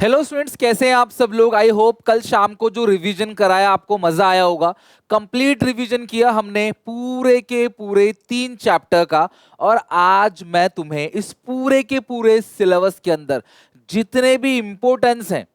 Hello students, कैसे हैं आप सब लोग। आई होप कल शाम को जो रिवीजन कराया आपको मजा आया होगा। कंप्लीट रिवीजन किया हमने पूरे के पूरे 3 चैप्टर का। और आज मैं तुम्हें इस पूरे के पूरे सिलेबस के अंदर जितने भी इंपॉर्टेंस हैं,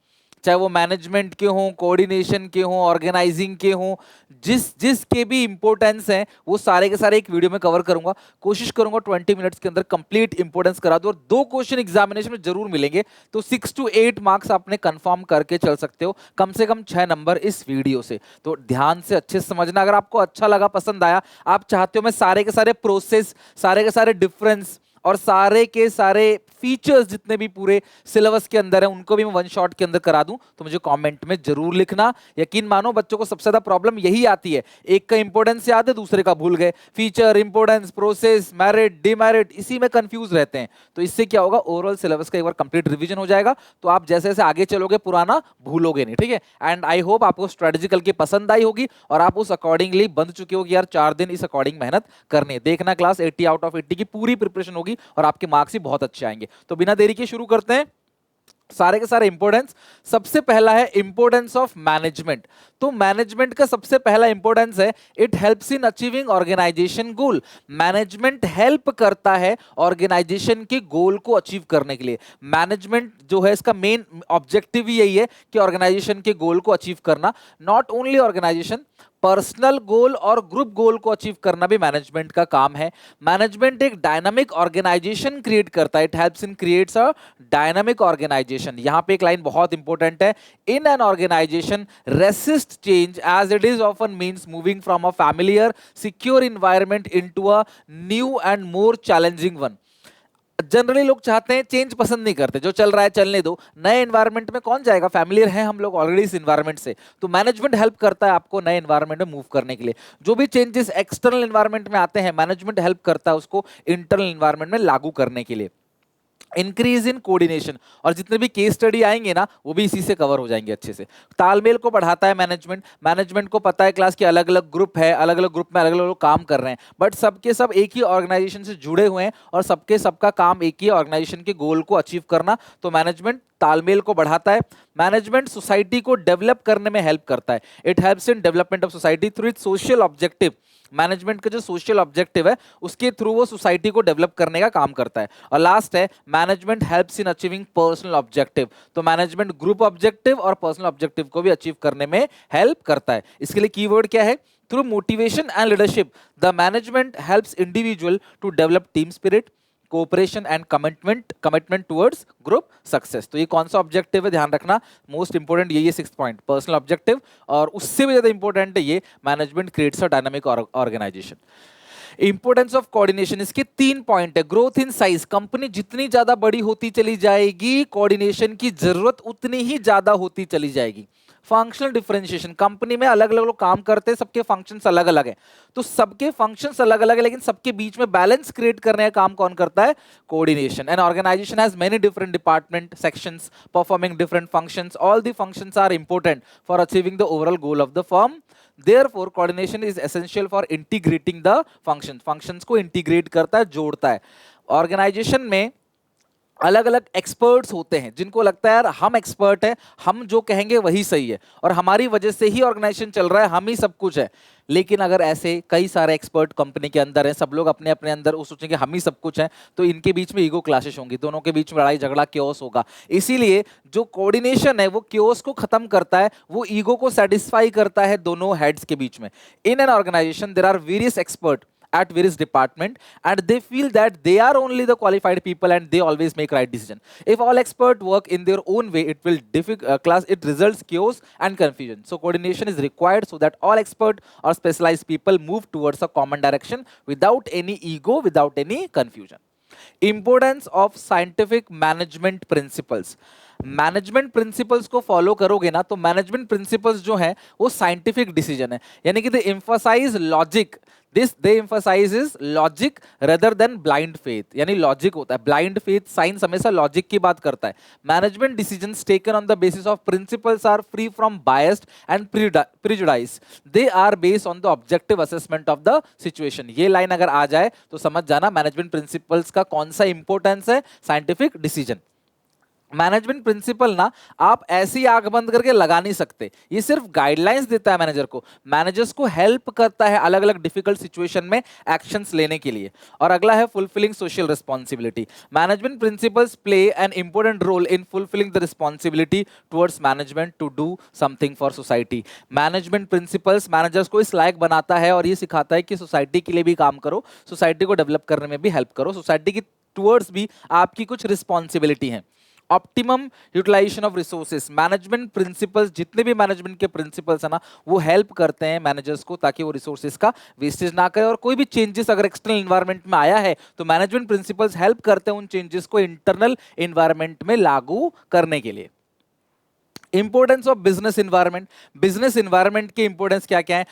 चाहे वो मैनेजमेंट के हों, कोऑर्डिनेशन के हों, ऑर्गेनाइजिंग के हों, जिस जिस के भी इंपॉर्टेंस हैं वो सारे के सारे एक वीडियो में कवर करूंगा। कोशिश करूंगा 20 मिनट्स के अंदर कंप्लीट इंपॉर्टेंस करा दूं और 2 क्वेश्चन एग्जामिनेशन में जरूर मिलेंगे। तो 6 to 8 मार्क्स आपने कंफर्म करके चल सकते हो, कम से कम 6 नंबर इस वीडियो से। तो ध्यान से अच्छे से समझना। अगर आपको अच्छा लगा, पसंद आया, आप चाहते हो मैं सारे के सारे प्रोसेस, सारे के सारे डिफरेंस और सारे के सारे फीचर्स जितने भी पूरे सिलेबस के अंदर है उनको भी मैं 1 शॉट के अंदर करा दूं, तो मुझे कमेंट में जरूर लिखना। यकीन मानो बच्चों को सबसे ज्यादा प्रॉब्लम यही आती है, एक का इंपॉर्टेंस याद है, दूसरे का भूल गए। Feature, importance, process, merit, demerit, इसी में कंफ्यूज रहते हैं। तो इससे क्या होगा, ओवरऑल सिलेबस का एक बार कंप्लीट रिवीजन हो जाएगा। तो आप जैसे जैसे आगे चलोगे पुराना भूलोगे नहीं, ठीक है। एंड आई होप आपको स्ट्रेटेजिकल की पसंद आई होगी और आप उस अकॉर्डिंगली बंध चुके हो कि यार 4 दिन इस अकॉर्डिंग मेहनत करनी है। देखना क्लास 80 आउट ऑफ 80 की पूरी प्रिपरेशन होगी और आपके मार्क्स ही बहुत अच्छे आएंगे। तो बिना देरी के शुरू करते हैं सारे के सारे इंपॉर्टेंस। सबसे पहला है इंपॉर्टेंस ऑफ मैनेजमेंट। तो मैनेजमेंट का सबसे पहला इंपॉर्टेंस है, it helps in achieving organisation goal. Management help करता है ऑर्गेनाइजेशन के गोल को अचीव करने के लिए। मैनेजमेंट जो है इसका मेन ऑब्जेक्टिव ही यही है कि ऑर्गेनाइजेशन के गोल को अचीव करना। Not only organisation, personal goal और ग्रुप गोल को अचीव करना भी मैनेजमेंट का काम है। मैनेजमेंट एक डायनामिक ऑर्गेनाइजेशन क्रिएट करता है, it helps in creates a dynamic organisation. यहां पे एक लाइन बहुत इंपॉर्टेंट है, in an organisation resist change as it is often means moving from a familiar secure environment into a new and more challenging one. Generally लोग चाहते हैं, change पसंद नहीं करते, जो चल रहा है चलने दो। नए एनवायरनमेंट में कौन जाएगा, फैमिलियर है हम लोग ऑलरेडी इस एनवायरनमेंट से। तो मैनेजमेंट हेल्प करता है आपको नए एनवायरनमेंट में मूव करने के लिए। जो भी चेंजेस एक्सटर्नल एनवायरनमेंट में आते हैं, मैनेजमेंट हेल्प करता है उसको इंटरनल एनवायरनमेंट में लागू करने के लिए। इंक्रीज इन कोऑर्डिनेशन, और जितने भी केस स्टडी आएंगे ना वो भी इसी से कवर हो जाएंगे अच्छे से। तालमेल को बढ़ाता है मैनेजमेंट। मैनेजमेंट को पता है क्लास के अलग अलग ग्रुप है, अलग अलग ग्रुप में अलग अलग लोग काम कर रहे हैं, बट सबके सब एक ही ऑर्गेनाइजेशन से जुड़े हुए हैं और सबके सबका काम एक ही ऑर्गेनाइजेशन के गोल को अचीव करना। तो मैनेजमेंट तालमेल को बढ़ाता है। मैनेजमेंट सोसाइटी को डेवलप करने में हेल्प करता है, it helps in development of society through it's social objective. Management का जो सोशल ऑब्जेक्टिव है उसके थ्रू वो सोसाइटी को डेवलप करने का काम करता है। और लास्ट है, management helps in achieving personal objective. तो मैनेजमेंट ग्रुप ऑब्जेक्टिव और पर्सनल ऑब्जेक्टिव को भी अचीव करने में हेल्प करता है। इसके लिए कीवर्ड क्या है, through motivation and leadership the management helps individual to develop team spirit, cooperation and commitment towards group success. तो ये कौन सा ऑब्जेक्टिव है, ध्यान रखना, मोस्ट इंपोर्टेंट यही है 6th पॉइंट, पर्सनल ऑब्जेक्टिव। और उससे भी ज्यादा इंपॉर्टेंट है ये, management creates a dynamic organisation. Importance of coordination, इसके 3 पॉइंट है। ग्रोथ इन साइज, कंपनी जितनी ज्यादा बड़ी होती चली जाएगी कोऑर्डिनेशन की जरूरत उतनी ही ज्यादा होती चली जाएगी। फंक्शनल डिफरेंशिएशन, कंपनी में अलग अलग लोग काम करते हैं, सबके फंक्शंस अलग अलग हैं, तो सबके फंक्शंस अलग अलग है लेकिन सबके बीच में बैलेंस क्रिएट करने का काम कौन करता है, coordination. An organisation has many different department sections performing different functions, all the functions are important for achieving the overall goal of the firm. Therefore, coordination is essential for integrating the functions. Functions को integrate करता है, जोड़ता है। Organization में अलग अलग experts होते हैं जिनको लगता है यार हम एक्सपर्ट हैं, हम जो कहेंगे वही सही है और हमारी वजह से ही ऑर्गेनाइजेशन चल रहा है, हम ही सब कुछ है। लेकिन अगर ऐसे कई सारे एक्सपर्ट कंपनी के अंदर हैं, सब लोग अपने अपने अंदर वो सोचेंगे हम ही सब कुछ हैं, तो इनके बीच में ईगो क्लैशेस होंगी, दोनों के बीच में लड़ाई झगड़ा क्योस होगा। इसीलिए जो कोऑर्डिनेशन है वो क्योस को खत्म करता है, वो ईगो को सेटिस्फाई करता है दोनों हेड्स के बीच में। In an organisation there are various expert at various department and they feel that they are only the qualified people and they always make right decision. If all expert work in their own way, it will it results chaos and confusion. So coordination is required so that all expert or specialized people move towards a common direction without any ego, without any confusion. Importance of scientific management principles. Management principles को follow करोगे ना तो management principles जो है वो scientific decision है, यानी कि they emphasize logic, they emphasizes logic rather than blind faith. यानी लॉजिक होता है, ब्लाइंड फेथ साइंस हमेशा लॉजिक की बात करता है। Management decisions taken on the basis of principles are free from biased and prejudice, they are based on the objective assessment of the situation. ये line अगर आ जाए तो समझ जाना मैनेजमेंट प्रिंसिपल्स का कौन सा इंपॉर्टेंस है, साइंटिफिक डिसीजन। मैनेजमेंट प्रिंसिपल ना आप ऐसी आंख बंद करके लगा नहीं सकते, ये सिर्फ गाइडलाइंस देता है मैनेजर को, मैनेजर्स को हेल्प करता है अलग अलग डिफिकल्ट सिचुएशन में एक्शंस लेने के लिए। और अगला है fulfilling social responsibility. Management principles play an important role in fulfilling the responsibility towards management to do something for society. Management principles managers को इस लायक बनाता है और ये सिखाता है कि सोसाइटी के लिए भी काम करो, सोसाइटी को डेवलप करने में भी हेल्प करो, सोसाइटी की टुवर्ड्स भी आपकी कुछ रिस्पॉन्सिबिलिटी है। Optimum utilisation of resources. Management principles, जितने भी मैनेजमेंट के प्रिंसिपल्स है ना, वो हेल्प करते हैं मैनेजर्स को ताकि वो रिसोर्सेज का वेस्टेज ना करे। और कोई भी चेंजेस अगर एक्सटर्नल एनवायरनमेंट में आया है तो मैनेजमेंट प्रिंसिपल्स हेल्प करते हैं उन चेंजेस को इंटरनल एनवायरनमेंट में लागू करने के लिए। Importance of business environment. Business environment के इंपोर्टेंस क्या क्या है?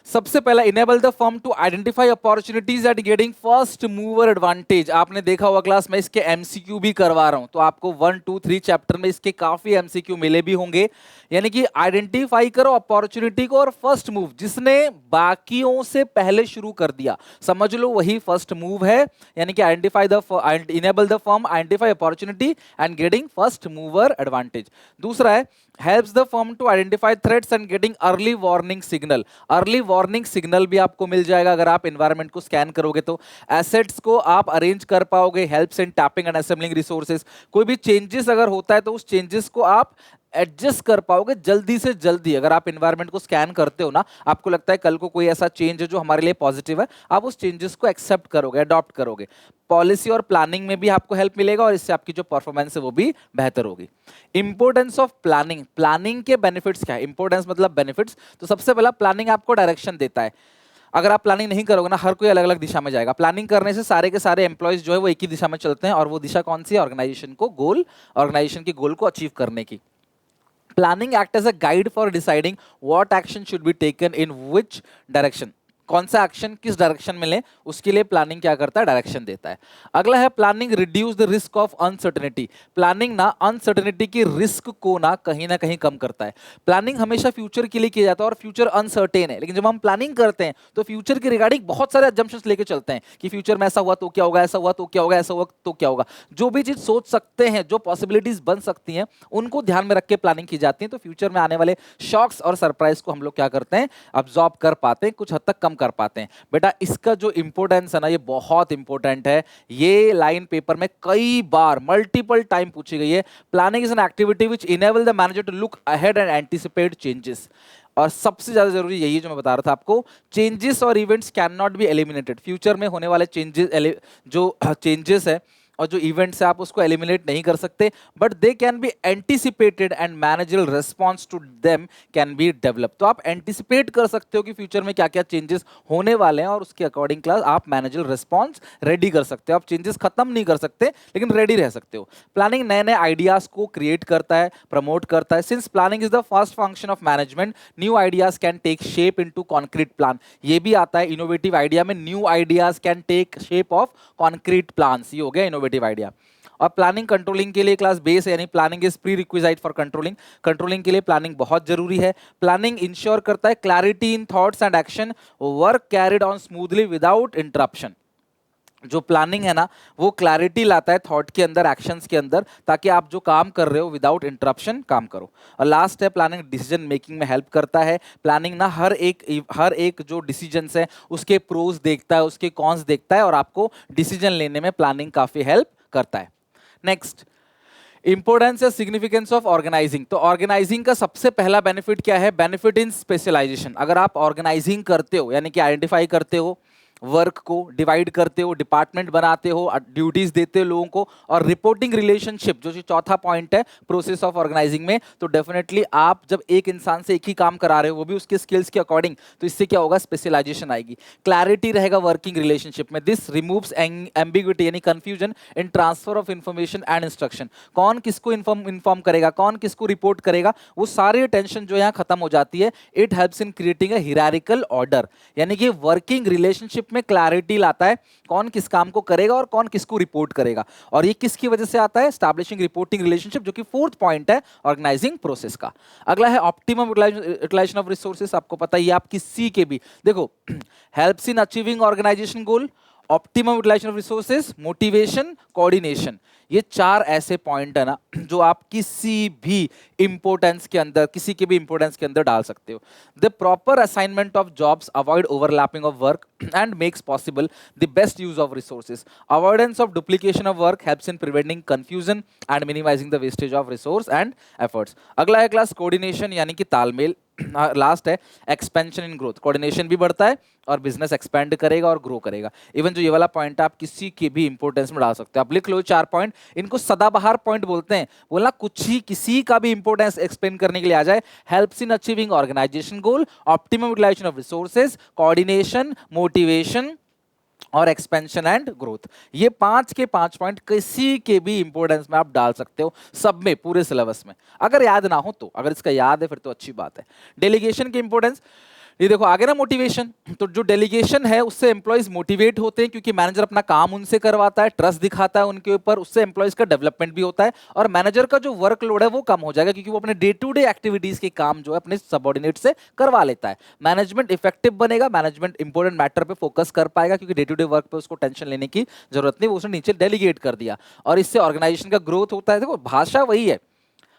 सबसे पहला, enable the firm to identify opportunities at getting first mover advantage. आपने देखा हुआ क्लास में इसके एमसीक्यू भी करवा रहा हूं, तो आपको 1, 2, 3 चैप्टर में इसके काफी एमसीक्यू मिले भी होंगे। यानी कि आइडेंटिफाई करो अपॉर्चुनिटी को और फर्स्ट मूव, जिसने बाकियों से पहले शुरू कर दिया समझ लो वही फर्स्ट मूव है। यानी कि identify the enable the firm identify opportunity and getting first mover advantage. दूसरा है helps the firm to identify threats and getting early warning signal। early warning signal भी आपको मिल जाएगा अगर आप environment को स्कैन करोगे तो। assets को आप अरेंज कर पाओगे, helps in tapping and assembling resources। कोई भी चेंजेस अगर होता है तो उस चेंजेस को आप एडजस्ट कर पाओगे जल्दी से जल्दी। अगर आप एनवायरनमेंट को स्कैन करते हो ना, आपको लगता है कल को कोई ऐसा चेंज है जो हमारे लिए पॉजिटिव है, आप उस चेंजेस को एक्सेप्ट करोगे, अडॉप्ट करोगे। पॉलिसी और प्लानिंग में भी आपको हेल्प मिलेगा और इससे आपकी जो परफॉर्मेंस है वो भी बेहतर होगी। Importance of planning. प्लानिंग के बेनिफिट्स क्या है? इंपोर्टेंस मतलब बेनिफिट्स। तो सबसे पहला, प्लानिंग आपको डायरेक्शन देता है। अगर आप प्लानिंग नहीं करोगे ना, हर कोई अलग अलग दिशा में जाएगा। प्लानिंग करने से सारे के सारे एम्प्लॉयज जो है वो एक ही दिशा में चलते हैं, और वो दिशा कौन सी है? ऑर्गेनाइजेशन के गोल को अचीव करने की। Planning act as a guide for deciding what action should be taken in which direction। कौन सा एक्शन किस डायरेक्शन में ले, उसके लिए प्लानिंग क्या करता है? डायरेक्शन देता है। अगला है planning reduce the risk of uncertainty. Planning ना अनसर्टेनिटी की रिस्क को ना कहीं कम करता है। प्लानिंग हमेशा फ्यूचर के लिए किया जाता है और फ्यूचर अनसर्टेन है, लेकिन जब हम प्लानिंग करते हैं तो फ्यूचर के रिगार्डिंग बहुत सारे अजम्पशंस लेके चलते हैं कि फ्यूचर में ऐसा हुआ तो क्या होगा, ऐसा हुआ तो क्या होगा, ऐसा हुआ तो क्या होगा। जो भी चीज सोच सकते हैं, जो पॉसिबिलिटीज बन सकती हैं, उनको ध्यान में रख के प्लानिंग की जाती है। तो फ्यूचर में आने वाले शॉक्स और सरप्राइज को हम लोग क्या करते हैं? अब्सॉर्ब कर पाते हैं, कुछ हद तक कम कर पाते हैं। बेटा इसका जो इंपोर्टेंस है ना, ये बहुत इंपोर्टेंट है। ये लाइन पेपर में कई बार मल्टीपल टाइम पूछी गई है। Planning is an activity which enable the manager to look ahead and anticipate changes. और सबसे ज्यादा जरूरी यही जो मैं बता रहा था आपको, चेंजेस और events can not be eliminated. Future में होने वाले चेंजेस, जो चेंजेस है और जो इवेंट्स है, आप उसको एलिमिनेट नहीं कर सकते, but they can be anticipated and managerial response to them can be develop. तो आप एंटिसिपेट कर सकते हो कि फ्यूचर में क्या क्या चेंजेस होने वाले हैं, और उसके अकॉर्डिंग क्लास आप मैनेजरल रिस्पॉन्स रेडी कर सकते हो। आप चेंजेस खत्म नहीं कर सकते, लेकिन रेडी रह सकते हो। प्लानिंग नए नए आइडियाज को क्रिएट करता है, प्रमोट करता है। Since planning is the first function of management, new ideas can take shape into concrete plan. ये भी आता है इनोवेटिव आइडिया में, new ideas can take shape of concrete plans. ये हो गया इनोवेटिव आइडिया। और प्लानिंग कंट्रोलिंग के लिए क्लास बेस है, यानी planning is prerequisite for controlling. Controlling के लिए प्लानिंग बहुत जरूरी है। प्लानिंग इंश्योर करता है clarity in thoughts and action, work carried on smoothly without interruption. जो प्लानिंग है ना, वो क्लैरिटी लाता है थॉट के अंदर, एक्शंस के अंदर, ताकि आप जो काम कर रहे हो विदाउट इंटरप्शन काम करो। और लास्ट है प्लानिंग डिसीजन मेकिंग में हेल्प करता है। प्लानिंग ना हर एक जो डिसीजंस है उसके प्रोज देखता है, उसके कॉन्स देखता है, और आपको डिसीजन लेने में प्लानिंग काफी हेल्प करता है। नेक्स्ट, इंपोर्टेंस या सिग्निफिकेंस ऑफ ऑर्गेनाइजिंग। तो ऑर्गेनाइजिंग का सबसे पहला बेनिफिट क्या है? Benefit in specialisation. अगर आप ऑर्गेनाइजिंग करते हो, यानी कि आइडेंटिफाई करते हो, वर्क को डिवाइड करते हो, डिपार्टमेंट बनाते हो, ड्यूटीज देते हो लोगों को, और रिपोर्टिंग रिलेशनशिप जो चौथा पॉइंट है प्रोसेस ऑफ ऑर्गेनाइजिंग में, तो डेफिनेटली आप जब एक इंसान से एक ही काम करा रहे हो, वो भी उसके स्किल्स के अकॉर्डिंग, तो इससे क्या होगा? स्पेशलाइजेशन आएगी, क्लैरिटी रहेगा वर्किंग रिलेशनशिप में। दिस रिमूव्स एम्बिग्विटी यानी confusion in transfer of information and instruction. कौन किसको इन्फॉर्म करेगा, कौन किसको रिपोर्ट करेगा, वो सारी टेंशन जो यहाँ खत्म हो जाती है। It helps in creating a hierarchical order, यानी कि वर्किंग रिलेशनशिप में क्लैरिटी लाता है, कौन किस काम को करेगा और कौन किसको रिपोर्ट करेगा। और ये किसकी वजह से आता है? एस्टैब्लिशिंग रिपोर्टिंग रिलेशनशिप, जो कि फोर्थ पॉइंट है ऑर्गेनाइजिंग प्रोसेस का। अगला है ऑप्टिमम यूटिलाइजेशन ऑफ रिसोर्सेस। आपको पता ही है, आप किसी के भी देखो, helps in achieving organisation goal, optimum utilisation of resources, motivation, coordination. ये 4 ऐसे पॉइंट है ना जो आप किसी भी इंपोर्टेंस के अंदर, किसी के भी इंपोर्टेंस के अंदर डाल सकते हो। The proper assignment of jobs avoid overlapping of work and makes possible the best use of resources. Avoidance of duplication of work helps in preventing confusion and minimizing the wastage of resource and efforts. अगला है class coordination यानी कि तालमेल। Last है expansion in growth, coordination भी बढ़ता है और बिजनेस एक्सपेंड करेगा और ग्रो करेगा। इवन जो ये वाला पॉइंट आप किसी के भी इंपोर्टेंस में डाल सकते हो। आप लिख लो 4 पॉइंट, इनको सदाबहार पॉइंट बोलते हैं। बोलना कुछ ही किसी का भी इंपोर्टेंस एक्सप्लेन करने के लिए आ जाए। Helps in achieving organisation goal, optimum utilisation of resources, coordination, motivation और एक्सपेंशन एंड ग्रोथ। ये 5 के 5 पॉइंट किसी के भी इंपोर्टेंस में आप डाल सकते हो, सब में, पूरे सिलेबस में। अगर याद ना हो तो, अगर इसका याद है फिर तो अच्छी बात है। डेलीगेशन की इंपोर्टेंस, ये देखो आगे ना मोटिवेशन, तो जो डेलीगेशन है उससे एम्प्लॉइज मोटिवेट होते हैं क्योंकि मैनेजर अपना काम उनसे करवाता है, ट्रस्ट दिखाता है उनके ऊपर, उससे एम्प्लॉइज का डेवलपमेंट भी होता है और मैनेजर का जो वर्कलोड है वो कम हो जाएगा क्योंकि वो अपने डे टू डे एक्टिविटीज के काम जो है अपने सबऑर्डिनेट से करवा लेता है। मैनेजमेंट इफेक्टिव बनेगा, मैनेजमेंट इंपॉर्टेंट मैटर पे फोकस कर पाएगा क्योंकि डे टू डे वर्क पे उसको टेंशन लेने की जरूरत नहीं, वो उसने नीचे डेलीगेट कर दिया और इससे ऑर्गेनाइजेशन का ग्रोथ होता है। देखो भाषा वही है,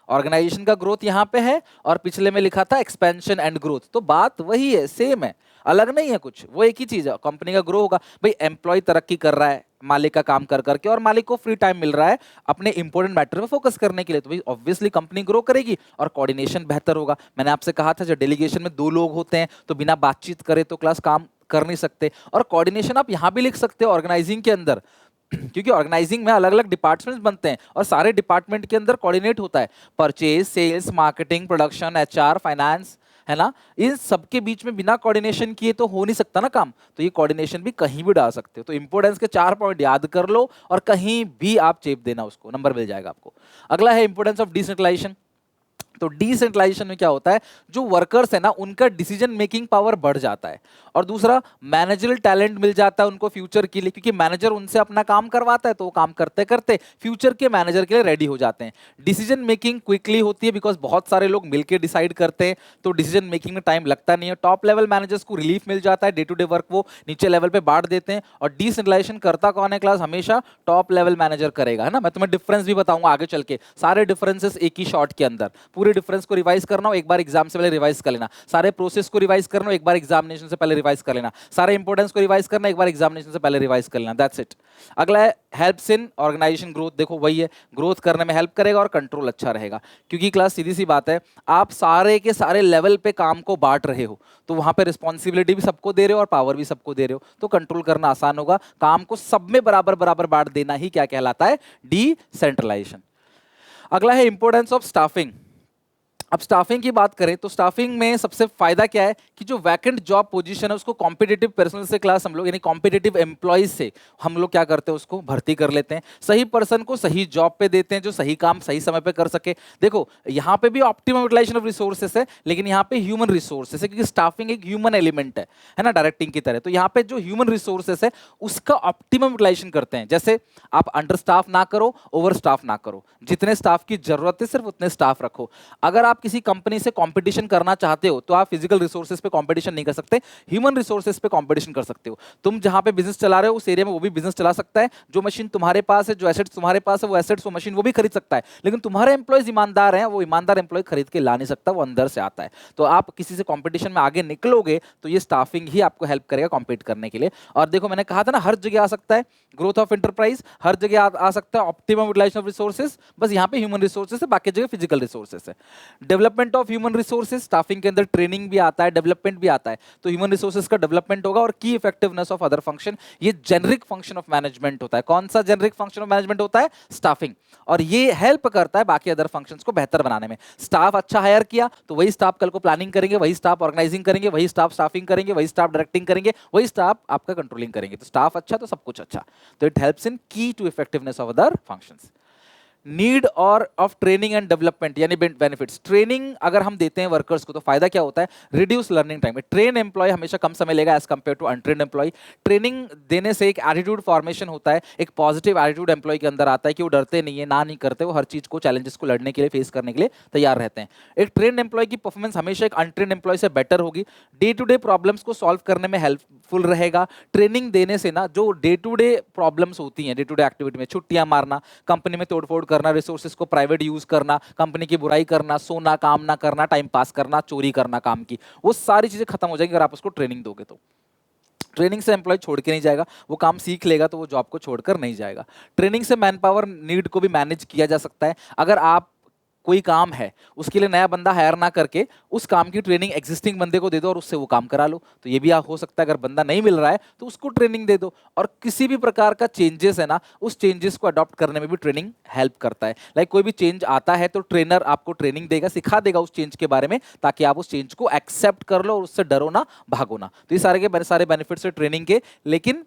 ऑर्गेनाइजेशन का ग्रोथ यहां पे है और पिछले में लिखा था एक्सपेंशन एंड ग्रोथ, तो बात वही है, सेम है, अलग नहीं है कुछ, वो एक ही चीज है। कंपनी का ग्रो होगा, भाई एम्प्लॉय तरक्की कर रहा है मालिक का काम कर करके और मालिक को फ्री टाइम मिल रहा है अपने इंपॉर्टेंट मैटर पे फोकस करने के लिए, तो भाई ऑब्वियसली कंपनी ग्रो करेगी और कोऑर्डिनेशन बेहतर होगा। मैंने आपसे कहा था जब डेलीगेशन में 2 लोग होते हैं तो बिना बातचीत करे तो क्लास काम कर नहीं सकते। और कोऑर्डिनेशन आप यहां भी लिख सकते हो ऑर्गेनाइजिंग के अंदर क्योंकि ऑर्गेनाइजिंग में अलग अलग डिपार्टमेंट्स बनते हैं और सारे डिपार्टमेंट के अंदर कोऑर्डिनेट होता है, purchase, sales, marketing, production, HR, finance, है ना। इन सबके बीच में बिना कोऑर्डिनेशन किए तो हो नहीं सकता ना काम, तो ये कोऑर्डिनेशन भी कहीं भी डाल सकते हो। तो इंपोर्टेंस के 4 पॉइंट याद कर लो और कहीं भी आप चेप देना, उसको नंबर मिल जाएगा आपको। अगला है इंपोर्टेंस ऑफ डिसेंट्रलाइजेशन। तो डिसेंट्रलाइजेशन में क्या होता है, जो वर्कर्स है ना उनका डिसीजन मेकिंग पावर बढ़ जाता है और दूसरा मैनेजरल टैलेंट मिल जाता है उनको फ्यूचर के लिए क्योंकि मैनेजर उनसे अपना काम करवाता है तो वो काम करते करते फ्यूचर के मैनेजर के लिए रेडी हो जाते हैं। डिसीजन मेकिंग क्विकली होती है बिकॉज बहुत सारे लोग मिलकर डिसाइड करते हैं तो डिसीजन मेकिंग में टाइम लगता नहीं है। टॉप लेवल मैनेजर्स को रिलीफ मिल जाता है, डे टू डे वर्क वो नीचे लेवल पे बांट देते हैं और डिसेंट्रलाइजेशन करता कौन है क्लास, हमेशा टॉप लेवल मैनेजर करेगा, है ना। मैं तुम्हें डिफरेंस भी बताऊंगा आगे चल के, सारे डिफरेंसेस एक ही शॉट के अंदर। पूरे डिफरेंस को रिवाइज करना हो एक बार एग्जाम से पहले रिवाइज कर लेना, सारे प्रोसेस को रिवाइज करना हो एक बार एग्जामिनेशन से पहले रिवाइज कर लेना, सारे इंपोर्टेंस को रिवाइज करना एक बार एग्जामिनेशन से पहले रिवाइज कर लेना, दैट्स इट। अगला है हेल्प्स इन ऑर्गेनाइजेशन ग्रोथ। देखो वही है, ग्रोथ करने में हेल्प करेगा और कंट्रोल अच्छा रहेगा क्योंकि क्लास सीधी सी बात है, आप सारे के सारे लेवल पे काम को बांट रहे हो तो वहां पे रिस्पॉन्सिबिलिटी भी सबको दे रहे हो और पावर भी सबको दे रहे हो, तो कंट्रोल करना आसान होगा। काम को सब में बराबर बराबर बांट देना ही क्या कहलाता है, डिसेंट्रलाइजेशन। अगला है इंपोर्टेंस ऑफ स्टाफिंग। अब स्टाफिंग की बात करें तो स्टाफिंग में सबसे फायदा क्या है कि जो वैकेंट जॉब पोजीशन है उसको कॉम्पिटिटिव पर्सन से क्लास हम लोग यानी कॉम्पिटिटिव एम्प्लॉइज से हम लोग क्या करते हैं, उसको भर्ती कर लेते हैं, सही पर्सन को सही जॉब पे देते हैं जो सही काम सही समय पे कर सके। देखो यहाँ पे भी ऑप्टिमम यूटिलाइजेशन ऑफ रिसोर्सेस है लेकिन यहाँ पे ह्यूमन रिसोर्सेस है क्योंकि स्टाफिंग एक ह्यूमन एलिमेंट है ना, डायरेक्टिंग की तरह। तो यहाँ पे जो ह्यूमन रिसोर्सेस है उसका ऑप्टिमम यूटिलाइजेशन करते हैं। जैसे आप अंडर स्टाफ ना करो, ओवर स्टाफ ना करो, जितने स्टाफ की जरूरत है सिर्फ उतने स्टाफ रखो। अगर आप किसी कंपनी से कंपटीशन करना चाहते हो तो आप फिजिकल रिसोर्सेज पे कंपटीशन नहीं कर सकते, ह्यूमन रिसोर्सेज पे कंपटीशन कर सकते हो। तुम जहां पे बिजनेस चला रहे हो उस एरिया में वो भी बिजनेस चला सकता है, जो मशीन तुम्हारे पास है, जो एसेट्स तुम्हारे पास है वो एसेट्स वो मशीन वो भी खरीद सकता है, लेकिन तुम्हारे एम्प्लॉयज ईमानदार हैं, वो ईमानदार एम्प्लॉय खरीद के ला नहीं सकता, वो अंदर से आता है। तो आप किसी से कंपटीशन में आगे निकलोगे तो ये स्टाफिंग ही आपको हेल्प करेगा कॉम्पीट करने के लिए। और देखो मैंने कहा था ना, हर जगह आ सकता है ग्रोथ ऑफ एंटरप्राइज, हर जगह आ सकता है ऑप्टिमम यूटिलाइजेशन ऑफ रिसोर्सेज, बस यहाँ पे ह्यूमन रिसोर्सेज है, बाकी जगह फिजिकल रिसोर्सेज है। Development of human resources, staffing के अंदर ट्रेनिंग भी आता है, डेवलपमेंट भी आता है, तो ह्यूमन रिसोर्सेज का डेवलपमेंट होगा। और की इफेक्टिवनेस ऑफ अदर फंक्शन, ये जेनरिक फंक्शन ऑफ मैनेजमेंट होता है। कौन सा जेनरिक फंक्शन ऑफ मैनेजमेंट होता है, स्टाफिंग, और ये हेल्प करता है बाकी अदर फंक्शंस को बेहतर बनाने में। स्टाफ अच्छा हायर किया तो वही स्टाफ कल को प्लानिंग करेंगे, वही स्टाफ ऑर्गेनाइजिंग करेंगे, वही स्टाफ स्टाफिंग करेंगे, वही स्टाफ डायरेक्टिंग करेंगे, वही स्टाफ आपका कंट्रोलिंग करेंगे। तो स्टाफ अच्छा तो सब कुछ अच्छा, तो it helps in key to effectiveness of other functions. Need और ऑफ ट्रेनिंग एंड डेवलपमेंट यानी बेनिफिट्स। ट्रेनिंग अगर हम देते हैं वर्कर्स को तो फायदा क्या होता है, reduce learning time. Trained employee हमेशा कम समय लेगा as compare to untrained employee. Training देने से एक एटीट्यूड फॉर्मेशन होता है, एक पॉजिटिव एटीट्यूड एम्प्लॉय के अंदर आता है कि वो डरते नहीं है, ना नहीं करते, वो हर चीज को, चैलेंजेस को लड़ने के लिए, फेस करने के लिए तैयार रहते हैं। एक ट्रेन एम्प्लॉय की परफॉर्मेंस हमेशा एक अनट्रेन एम्प्लॉय से बेटर होगी, डे टू डे प्रॉब्लम्स को सॉल्व करने में हेल्पफुल रहेगा। ट्रेनिंग देने से ना जो डे टू डे प्रॉब्लम्स होती हैं, डे टू डे एक्टिविटी में छुट्टियां मारना, कंपनी में तोड़फोड़ करना, रिसोर्सेज को प्राइवेट यूज करना, कंपनी की बुराई करना, सोना, काम ना करना, टाइम पास करना, चोरी करना काम की, वो सारी चीजें खत्म हो जाएंगी अगर आप उसको ट्रेनिंग दोगे तो। ट्रेनिंग से एम्प्लॉय छोड़ के नहीं जाएगा, वो काम सीख लेगा तो वो जॉब को छोड़कर नहीं जाएगा। ट्रेनिंग से मैन पावर नीड को भी मैनेज किया जा सकता है। अगर आप कोई काम है उसके लिए नया बंदा हायर ना करके उस काम की ट्रेनिंग एग्जिस्टिंग बंदे को दे दो और उससे वो काम करा लो, तो ये भी हो सकता है। अगर बंदा नहीं मिल रहा है तो उसको ट्रेनिंग दे दो। और किसी भी प्रकार का चेंजेस है ना, उस चेंजेस को अडॉप्ट करने में भी ट्रेनिंग हेल्प करता है। लाइक कोई भी चेंज आता है तो ट्रेनर आपको ट्रेनिंग देगा, सिखा देगा उस चेंज के बारे में, ताकि आप उस चेंज को एक्सेप्ट कर लो और उससे डरो ना, भागो ना। तो ये सारे के सारे बेनिफिट्स है ट्रेनिंग के। लेकिन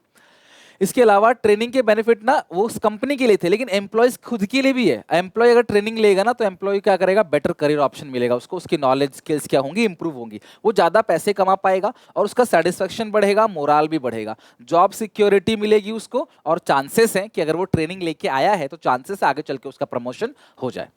इसके अलावा ट्रेनिंग के बेनिफिट ना वो उस कंपनी के लिए थे, लेकिन एम्प्लॉयज खुद के लिए भी है। एम्प्लॉय अगर ट्रेनिंग लेगा ना तो एम्प्लॉय क्या करेगा, बेटर करियर ऑप्शन मिलेगा उसको, उसकी नॉलेज स्किल्स क्या होंगी, इंप्रूव होंगी, वो ज्यादा पैसे कमा पाएगा और उसका सेटिस्फेक्शन बढ़ेगा, मोराल भी बढ़ेगा, जॉब सिक्योरिटी मिलेगी उसको, और चांसेस हैं कि अगर वो ट्रेनिंग लेके आया है तो चांसेस आगे चल के उसका प्रमोशन हो जाए।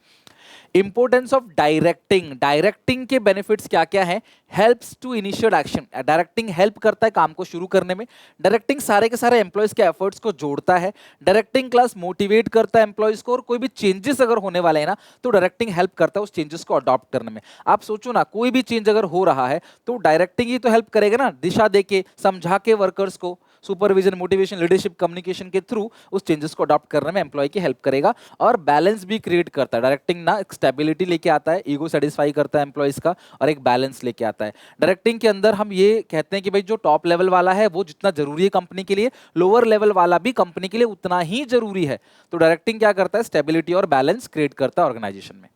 Importance of directing. डायरेक्टिंग के बेनिफिट्स क्या क्या है, helps to initiate action. Directing help करता है काम को शुरू करने में। डायरेक्टिंग सारे के सारे एम्प्लॉयज के एफर्ट्स को जोड़ता है। डायरेक्टिंग क्लास मोटिवेट करता है एम्प्लॉयज को, और कोई भी चेंजेस अगर होने वाले हैं ना तो डायरेक्टिंग हेल्प करता है उस चेंजेस को अडॉप्ट करने में। आप सोचो ना, कोई भी चेंज अगर हो रहा है तो डायरेक्टिंग ही तो हेल्प करेगा ना, दिशा देके, समझा के वर्कर्स को, सुपरविजन, मोटिवेशन, लीडरशिप, कम्युनिकेशन के थ्रू उस चेंजेस को अडॉप्ट करने में एम्प्लॉय की हेल्प करेगा। और बैलेंस भी क्रिएट करता है। डायरेक्टिंग ना एक स्टेबिलिटी लेके आता है, ईगो सेटिस्फाई करता है एम्प्लॉयज का, और एक बैलेंस लेके आता है। डायरेक्टिंग के अंदर हम ये कहते हैं कि भाई जो टॉप लेवल वाला है वो जितना जरूरी है कंपनी के लिए, लोअर लेवल वाला भी कंपनी के लिए उतना ही जरूरी है। तो डायरेक्टिंग क्या करता है, स्टेबिलिटी और बैलेंस क्रिएट करता है ऑर्गेनाइजेशन में।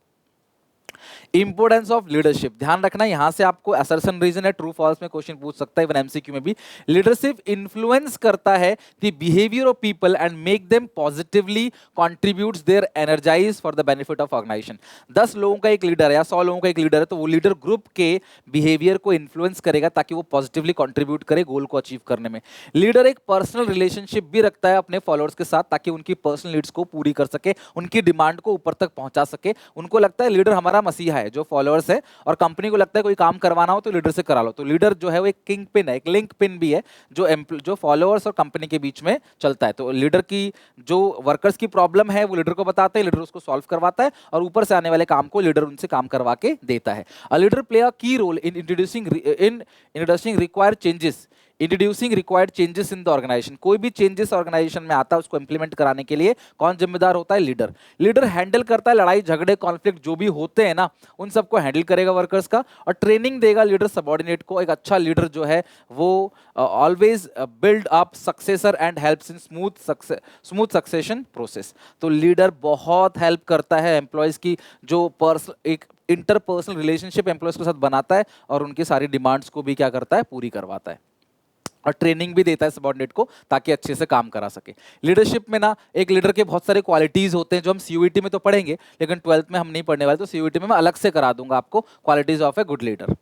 इंपोर्टेंस ऑफ लीडरशिप, ध्यान रखना यहां से आपको असर्शन रीजन है, ट्रू फॉल्स में क्वेश्चन पूछ सकता है, इवन एमसीक्यू में भी। लीडरशिप इन्फ्लुएंस करता है the behaviour of people and make them positively contributes their energise for the benefit of organisation. 10 लोगों का एक लीडर है या 100 लोगों का एक लीडर है, तो वो लीडर ग्रुप के बिहेवियर को इन्फ्लुएंस करेगा ताकि वो पॉजिटिवली कंट्रीब्यूट करे गोल को अचीव करने में। लीडर एक पर्सनल रिलेशनशिप भी रखता है अपने फॉलोअर्स के साथ, ताकि उनकी पर्सनल नीड्स को पूरी कर सके, उनकी डिमांड को ऊपर तक पहुंचा सके। उनको लगता है लीडर हमारा मसीहा है, जो फॉलोअर्स है, और कंपनी को लगता है कोई काम करवाना हो तो लीडर से करा लो। तो लीडर जो है वो एक किंग पिन है, एक लिंक पिन भी है, जो फॉलोअर्स और कंपनी के बीच में चलता है। तो लीडर की जो वर्कर्स की प्रॉब्लम है वो लीडर को बताते हैं, लीडर उसको सॉल्व करवाता है, और ऊपर से आने वाले काम को लीडर उनसे काम करवा के देता है। A leader play a key role in introducing required changes, introducing required changes in the organisation. कोई भी चेंजेस ऑर्गेनाइजेशन में आता है उसको इंप्लीमेंट कराने के लिए कौन जिम्मेदार होता है, लीडर। लीडर हैंडल करता है लड़ाई झगड़े कॉन्फ्लिक्ट जो भी होते हैं ना, उन सबको हैंडल करेगा वर्कर्स का, और ट्रेनिंग देगा लीडर सबॉर्डिनेट को। एक अच्छा लीडर जो है वो always build up successor and helps in smooth succession process. तो लीडर बहुत हेल्प करता है एम्प्लॉयज की जो एक इंटरपर्सनल रिलेशनशिप एम्प्लॉयज के साथ बनाता है, और उनकी सारी डिमांड्स को भी क्या करता है, पूरी करवाता है, और ट्रेनिंग भी देता है सबॉर्डिनेट को ताकि अच्छे से काम करा सके। लीडरशिप में ना एक लीडर के बहुत सारे क्वालिटीज होते हैं जो हम सीयूईटी में तो पढ़ेंगे, लेकिन 12th में हम नहीं पढ़ने वाले, तो सीयूईटी में मैं अलग से करा दूंगा आपको qualities of a good leader.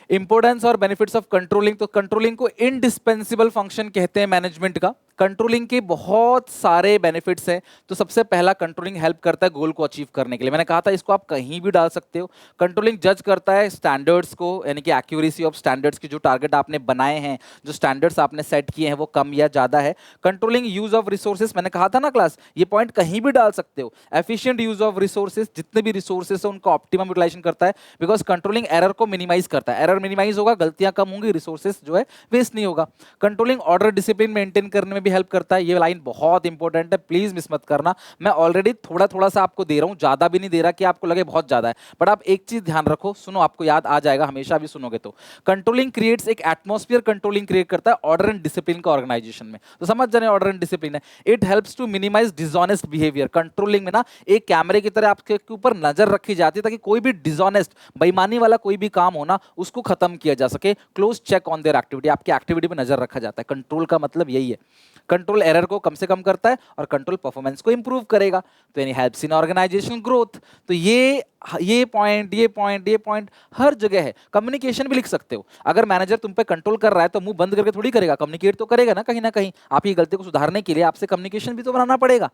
Importance और बेनिफिट्स ऑफ कंट्रोलिंग, तो कंट्रोलिंग को इंडिस्पेंसिबल फंक्शन कहते हैं मैनेजमेंट का। कंट्रोलिंग के बहुत सारे बेनिफिट्स हैं। तो सबसे पहला, कंट्रोलिंग हेल्प करता है गोल को अचीव करने के लिए। मैंने कहा था इसको आप कहीं भी डाल सकते हो। कंट्रोलिंग जज करता है स्टैंडर्ड्स को, यानी कि एक्यूरेसी ऑफ स्टैंडर्ड्स की, जो टारगेट आपने बनाए हैं, जो स्टैंडर्ड्स आपने सेट किए हैं वो कम या ज्यादा है। कंट्रोलिंग यूज ऑफ रिसोर्सेज, मैंने कहा था ना क्लास, ये पॉइंट कहीं भी डाल सकते हो। एफिशिएंट यूज ऑफ रिसोर्सेज, जितने भी रिसोर्सेज है उनका ऑप्टिमम यूटिलाइजेशन करता है, बिकॉज कंट्रोलिंग एरर को मिनिमाइज करता है। एरर मिनिमाइज होगा, गलतियां कम होंगी, रिसोर्सेज जो है वेस्ट नहीं होगा। कंट्रोलिंग ऑर्डर डिसिप्लिन मेंटेन करने में भी हेल्प करता है। ये लाइन बहुत इंपॉर्टेंट है, प्लीज मिस मत करना। मैं ऑलरेडी थोड़ा थोड़ा सा आपको दे रहा हूं, ज्यादा भी नहीं दे रहा कि आपको लगे बहुत ज्यादा है, बट आप एक चीज ध्यान रखो, सुनो, आपको याद आ जाएगा हमेशा भी सुनोगे तो। कंट्रोलिंग क्रिएट्स एक एटमॉस्फेयर, कंट्रोलिंग क्रिएट करता है ऑर्डर एंड डिसिप्लिन का ऑर्गेनाइजेशन में। तो समझ जाने ऑर्डर एंड डिसिप्लिन है। It helps to minimise dishonest behaviour. Controlling में ना एक कैमरे की तरह आपके ऊपर नजर रखी जाती है ताकि कोई भी डिसऑनेस्ट, बेईमानी वाला कोई भी काम हो ना, उसको खत्म किया जा सके। Close check on their activity, आपकी एक्टिविटी पे नजर रखा जाता है। कंट्रोल का मतलब यही है। कंट्रोल एरर को कम से कम करता है और कंट्रोल परफॉर्मेंस को इंप्रूव करेगा। तो यानी हेल्प्स इन ऑर्गेनाइजेशनल ग्रोथ। तो ये पॉइंट हर जगह है। कम्युनिकेशन भी लिख सकते हो। अगर मैनेजर तुम पे कंट्रोल कर रहा है तो मुंह बंद करके थोड़ी करेगा, कम्युनिकेट तो करेगा ना कहीं। आपकी गलती को सुधारने के लिए आपसे कम्युनिकेशन भी तो बनाना पड़ेगा।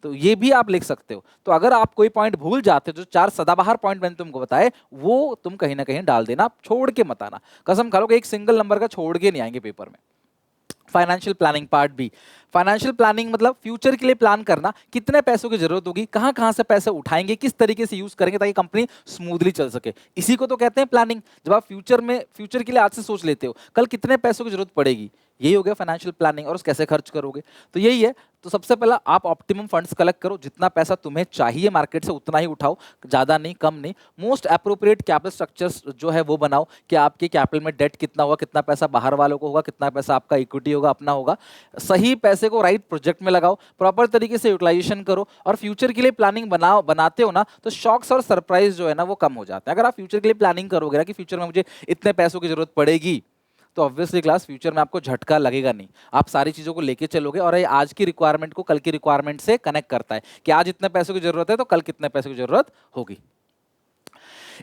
तो ये भी आप लिख सकते हो। तो अगर आप कोई पॉइंट भूल जाते हो, जो 4 सदाबहार पॉइंट मैंने तुमको बताए, वो तुम कहीं ना कहीं डाल देना, आप छोड़ के मत आना। कसम खा लो कि एक सिंगल नंबर का छोड़ के नहीं आएंगे पेपर में। Financial planning part B. Financial planning मतलब फ्यूचर के लिए प्लान करना, कितने पैसों की जरूरत होगी, कहां कहां से पैसे उठाएंगे, किस तरीके से यूज करेंगे ताकि कंपनी स्मूथली चल सके। इसी को तो कहते हैं प्लानिंग। जब आप फ्यूचर के लिए आज से सोच लेते हो कल कितने पैसों की जरूरत पड़ेगी, यही हो गया फाइनेंशियल प्लानिंग। और उस कैसे खर्च करोगे, तो यही है। तो सबसे पहला आप ऑप्टिमम फंड्स कलेक्ट करो, जितना पैसा तुम्हें चाहिए मार्केट से उतना ही उठाओ, ज्यादा नहीं कम नहीं। मोस्ट अप्रोप्रिएट कैपिटल स्ट्रक्चर्स जो है वो बनाओ कि आपके कैपिटल में डेट कितना होगा, कितना पैसा बाहर वालों को होगा, कितना पैसा आपका इक्विटी होगा, अपना होगा। सही पैसे को राइट प्रोजेक्ट में लगाओ, प्रॉपर तरीके से यूटिलाइजेशन करो और फ्यूचर के लिए प्लानिंग बनाते हो ना, तो शॉक्स और सरप्राइज जो है ना वो कम हो जाते हैं। अगर आप फ्यूचर के लिए प्लानिंग करोगे ना कि फ्यूचर में मुझे इतने पैसों की जरूरत पड़ेगी, तो ऑब्वियसली क्लास फ्यूचर में आपको झटका लगेगा नहीं। आप सारी चीजों को लेके चलोगे और ये आज की रिक्वायरमेंट को कल की रिक्वायरमेंट से कनेक्ट करता है कि आज इतने पैसों की जरूरत है तो कल कितने पैसों की जरूरत होगी।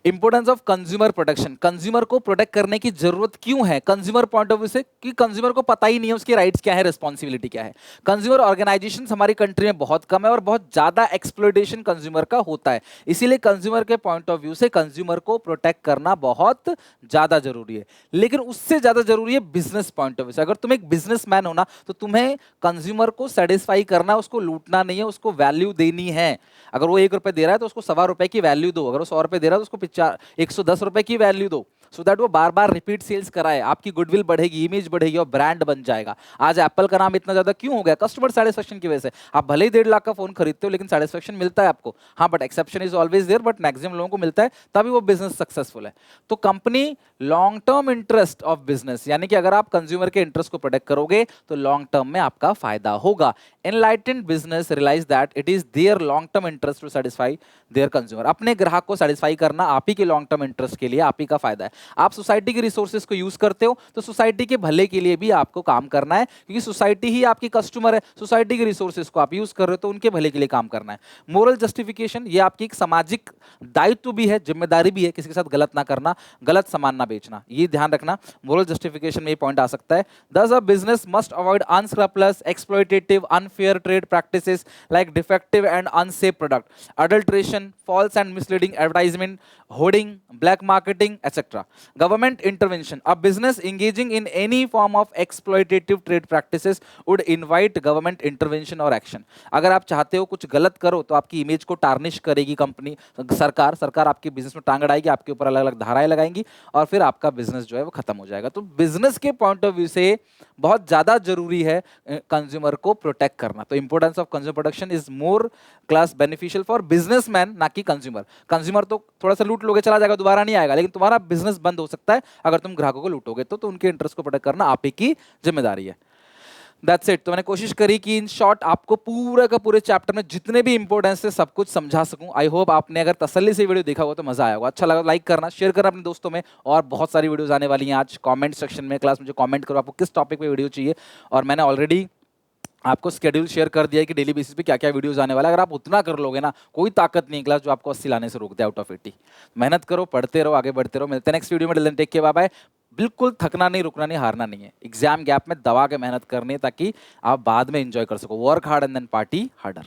Importance of consumer protection. Consumer को प्रोटेक्ट करने की जरूरत क्यों है कंज्यूमर पॉइंट ऑफ व्यू से, कि कंज्यूमर को पता ही नहीं है उसके राइट्स क्या है, रिस्पॉन्सिबिलिटी क्या है। कंज्यूमर ऑर्गेनाइजेशन हमारी कंट्री में बहुत कम है और बहुत ज्यादा एक्सप्लॉयटेशन कंज्यूमर का होता है। इसीलिए कंज्यूमर के पॉइंट ऑफ व्यू से कंज्यूमर को प्रोटेक्ट करना बहुत ज्यादा जरूरी है। लेकिन उससे ज्यादा जरूरी है बिजनेस पॉइंट ऑफ व्यू से। अगर तुम एक बिजनेसमैन हो ना, तो तुम्हें कंज्यूमर को सेटिस्फाई करना, उसको लूटना नहीं है, उसको वैल्यू देनी है। अगर वो 1 रुपए दे रहा है तो उसको 1.25 रुपए की वैल्यू दो। अगर वो 100 रुपए दे रहा है तो उसको 110 रुपए की वैल्यू दो, सो दैट वो बार बार रिपीट सेल्स कराए, आपकी गुडविल बढ़ेगी, इमेज बढ़ेगी और ब्रांड बन जाएगा। आज एप्पल का नाम इतना ज्यादा क्यों हो गया? कस्टमर सेटिस्फेक्शन की वजह से। आप भले ही 1.5 लाख का फोन खरीदते हो लेकिन सेटिस्फेक्शन मिलता है आपको, हाँ, but exception is always there, but maximum लोगों को मिलता है, तभी वो बिजनेस सक्सेसफुल है। तो company long term interest of business, यानी कि अगर आप कंज्यूमर के इंटरेस्ट को प्रोटेक्ट करोगे तो लॉन्ग टर्म में आपका फायदा होगा। Enlightened business realise that it is their long term interest to satisfy their consumer. अपने ग्राहक को सेटिस्फाई करना आप ही के लॉन्ग टर्म इंटरेस्ट के लिए, आप ही का फायदा है। आप सोसाइटी के रिसोर्सेज को यूज करते हो तो सोसाइटी के भले के लिए भी आपको काम करना है, क्योंकि सोसाइटी ही आपकी कस्टमर है। सोसाइटी के रिसोर्सेज को आप यूज कर रहे हो तो उनके भले के लिए काम करना है। मोरल जस्टिफिकेशन, ये आपकी एक सामाजिक दायित्व भी है, जिम्मेदारी भी है, किसी के साथ गलत ना करना, गलत सामान ना बेचना, ये ध्यान रखना। मोरल जस्टिफिकेशन में ये पॉइंट आ सकता है। Thus, a business must avoid unscrupulous, exploitative, unfair trade practices like defective and unsafe product, adulteration, false and misleading advertisement, hoarding, black marketing, etc. Government intervention. A business engaging in any form of exploitative trade practices would invite government intervention or action. अगर आप चाहते हो कुछ गलत करो तो आपकी image को टार्निश करेगी कंपनी, सरकार आपके बिजनेस में टांग अड़ाएगी, आपके ऊपर अलग अलग धाराएं लगाएंगी और फिर आपका बिजनेस जो है वो खत्म हो जाएगा। तो बिजनेस के पॉइंट ऑफ व्यू से बहुत ज्यादा जरूरी है कंज्यूमर को प्रोटेक्ट करना। तो importance of consumer protection is more class beneficial for businessman, ना कि कंज्यूमर। कंज्यूमर तो थोड़ा सा लूट लोगे, चला जाएगा, दोबारा नहीं आएगा, लेकिन तुम्हारा बिजनेस बंद हो सकता है अगर तुम ग्राहकों को लूटोगे। तो उनके इंटरेस्ट को प्रोटेक्ट करना आप ही की जिम्मेदारी है। That's it. तो मैंने कोशिश करी कि इन शॉर्ट आपको पूरे का पूरे चैप्टर में जितने भी इंपॉर्टेंस है सब कुछ समझा सकूं। आई होप आपने अगर तसल्ली से वीडियो देखा हो तो मजा आया होगा। अच्छा लगा लाइक करना, शेयर करना अपने दोस्तों में, और बहुत सारी वीडियोस आने वाली हैं। आज कमेंट सेक्शन में क्लास मुझे कमेंट करो आपको किस टॉपिक पे वीडियो चाहिए, और मैंने ऑलरेडी आपको स्केड्यूल शेयर कर दिया है कि डेली बेसिस पे क्या क्या वीडियोस आने वाला है। अगर आप उतना कर लोगे ना, कोई ताकत नहीं क्लास जो आपको 80 लाने से रोक दे आउट ऑफ 80। मेहनत करो, पढ़ते रहो, आगे बढ़ते रहो। मिलते हैं नेक्स्ट वीडियो में। Till then take care, bye bye. बिल्कुल थकना नहीं, रुकना नहीं, हारना नहीं है। एग्जाम गैप में दबा के मेहनत करनी है ताकि आप बाद में एंजॉय कर सको। Work hard and then party harder.